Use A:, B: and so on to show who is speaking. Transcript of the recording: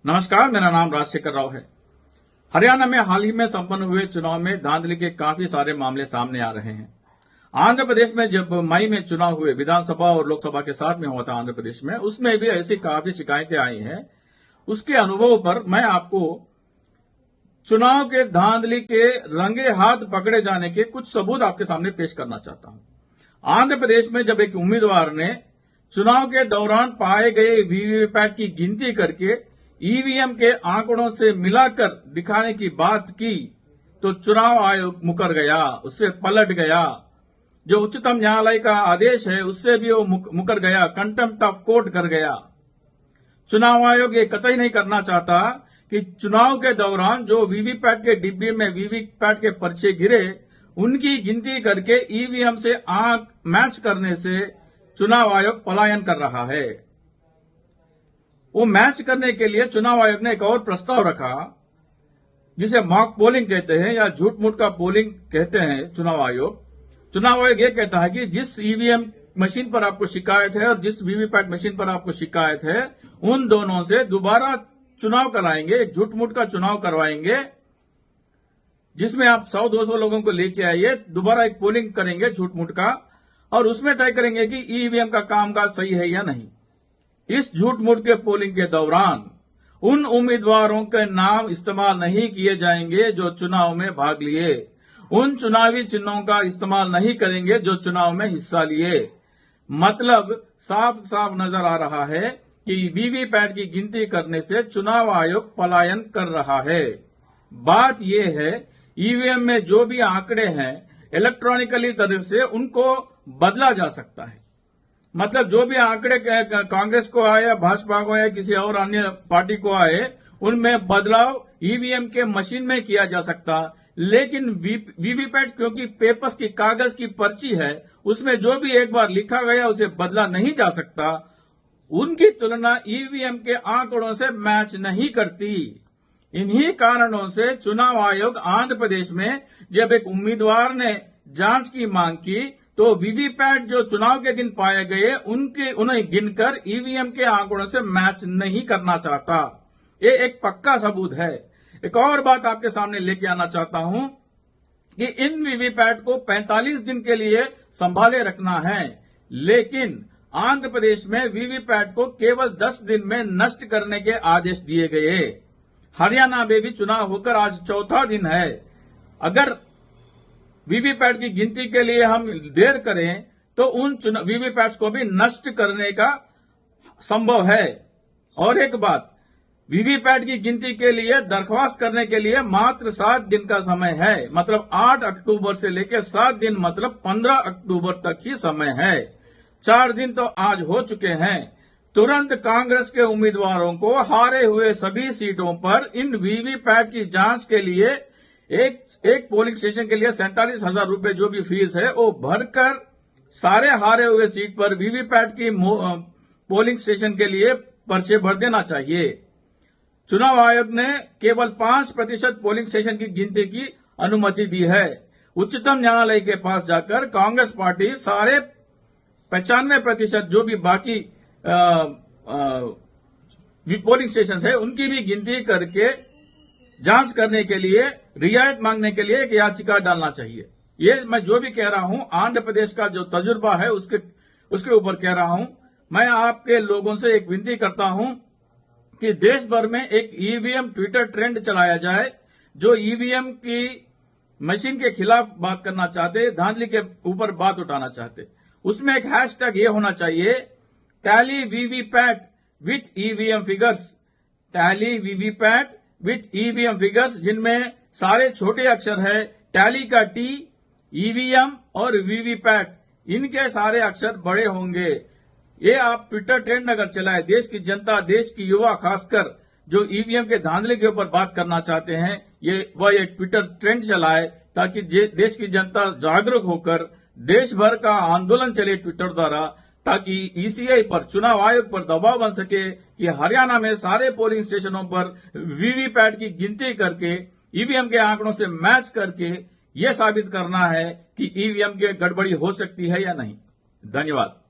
A: नमस्कार, मेरा नाम राजशेखर राव है। हरियाणा में हाल ही में संपन्न हुए चुनाव में धांधली के काफी सारे मामले सामने आ रहे हैं। आंध्र प्रदेश में जब मई में चुनाव हुए, विधानसभा और लोकसभा के साथ में हुआ था आंध्र प्रदेश में, उसमें भी ऐसी काफी शिकायतें आई हैं। उसके अनुभव पर मैं आपको चुनाव के धांधली के रंगे हाथ पकड़े जाने के कुछ सबूत आपके सामने पेश करना चाहता हूं। आंध्र प्रदेश में जब एक उम्मीदवार ने चुनाव के दौरान पाए गए वीवीपैट की गिनती करके ईवीएम के आंकड़ों से मिलाकर दिखाने की बात की तो चुनाव आयोग मुकर गया, उससे पलट गया। जो उच्चतम न्यायालय का आदेश है उससे भी वो मुकर गया, कंटेम्प्ट ऑफ कोर्ट कर गया। चुनाव आयोग ये कतई नहीं करना चाहता कि चुनाव के दौरान जो वीवीपैट के डिब्बे में वीवीपैट के पर्चे गिरे उनकी गिनती करके ईवीएम से आंक मैच करने से चुनाव आयोग पलायन कर रहा है। वो मैच करने के लिए चुनाव आयोग ने एक और प्रस्ताव रखा जिसे मॉक पोलिंग कहते हैं या झूठ मूठ का पोलिंग कहते हैं। चुनाव आयोग ये कहता है कि जिस ईवीएम मशीन पर आपको शिकायत है और जिस वीवीपैट मशीन पर आपको शिकायत है उन दोनों से दोबारा चुनाव कराएंगे, एक झूठ मूठ का चुनाव करवाएंगे जिसमें आप 100-200 लोगों को लेके आइए, दोबारा एक पोलिंग करेंगे झूठ मूठ का और उसमें तय करेंगे कि ईवीएम का कामकाज सही है या नहीं। इस झूठ मूठ के पोलिंग के दौरान उन उम्मीदवारों के नाम इस्तेमाल नहीं किए जाएंगे जो चुनाव में भाग लिए, उन चुनावी चिन्हों का इस्तेमाल नहीं करेंगे जो चुनाव में हिस्सा लिए। मतलब साफ साफ नजर आ रहा है कि वीवीपैट की गिनती करने से चुनाव आयोग पलायन कर रहा है। बात यह है ईवीएम में जो भी आंकड़े हैं इलेक्ट्रॉनिकली तरफ से उनको बदला जा सकता है। मतलब जो भी आंकड़े कांग्रेस को आए या भाजपा को या किसी और अन्य पार्टी को आए उनमें बदलाव ईवीएम के मशीन में किया जा सकता, लेकिन वीवीपैट क्योंकि पेपर्स की कागज की पर्ची है उसमें जो भी एक बार लिखा गया उसे बदला नहीं जा सकता। उनकी तुलना ईवीएम के आंकड़ों से मैच नहीं करती। इन्हीं कारणों से चुनाव आयोग आंध्र प्रदेश में जब एक उम्मीदवार ने जांच की मांग की तो वीवीपैट जो चुनाव के दिन पाए गए उन्हें गिनकर ईवीएम के आंकड़ों से मैच नहीं करना चाहता। ये एक पक्का सबूत है। एक और बात आपके सामने लेके आना चाहता हूं कि इन वीवीपैट को 45 दिन के लिए संभाले रखना है, लेकिन आंध्र प्रदेश में वीवीपैट को केवल 10 दिन में नष्ट करने के आदेश दिए गए। हरियाणा में भी चुनाव होकर आज चौथा दिन है। अगर वीवीपैट की गिनती के लिए हम देर करें तो उन वीवीपैट्स को भी नष्ट करने का संभव है। और एक बात, वीवीपैट की गिनती के लिए दरख्वास्त करने के लिए मात्र 7 दिन का समय है। मतलब 8 अक्टूबर से लेकर 7 दिन, मतलब 15 अक्टूबर तक ही समय है। 4 दिन तो आज हो चुके हैं। तुरंत कांग्रेस के उम्मीदवारों को हारे हुए सभी सीटों पर इन वीवीपैट की जांच के लिए एक पोलिंग स्टेशन के लिए 47,000 रुपए जो भी फीस है वो भरकर सारे हारे हुए सीट पर वीवीपैट की पोलिंग स्टेशन के लिए पर्चे भर देना चाहिए। चुनाव आयोग ने केवल 5% पोलिंग स्टेशन की गिनती की अनुमति दी है। उच्चतम न्यायालय के पास जाकर कांग्रेस पार्टी सारे 95% जो भी बाकी पोलिंग स्टेशन है उनकी भी गिनती करके जांच करने के लिए, रियायत मांगने के लिए एक याचिका डालना चाहिए। ये मैं जो भी कह रहा हूं आंध्र प्रदेश का जो तजुर्बा है उसके ऊपर कह रहा हूं। मैं आपके लोगों से एक विनती करता हूं कि देश भर में एक ईवीएम ट्विटर ट्रेंड चलाया जाए। जो ईवीएम की मशीन के खिलाफ बात करना चाहते, धांधली के ऊपर बात उठाना चाहते, उसमें एक हैशटैग ये होना चाहिए, tally VVPAT with EVM figures. Tally VVPAT with EVM figures, जिनमें सारे छोटे अक्षर है, टैली का टी, ईवीएम और वीवीपैट, इनके सारे अक्षर बड़े होंगे। ये आप ट्विटर ट्रेंड अगर चलाए, देश की जनता, देश की युवा खासकर जो ईवीएम के धांधले के ऊपर बात करना चाहते हैं, वह एक ट्विटर ट्रेंड चलाए ताकि देश की जनता जागरूक होकर देश भर का आंदोलन चले ट्विटर द्वारा, ताकि ईसीआई पर, चुनाव आयोग पर दबाव बन सके कि हरियाणा में सारे पोलिंग स्टेशनों पर वीवीपैट की गिनती करके ईवीएम के आंकड़ों से मैच करके यह साबित करना है कि ईवीएम की गड़बड़ी हो सकती है या नहीं। धन्यवाद।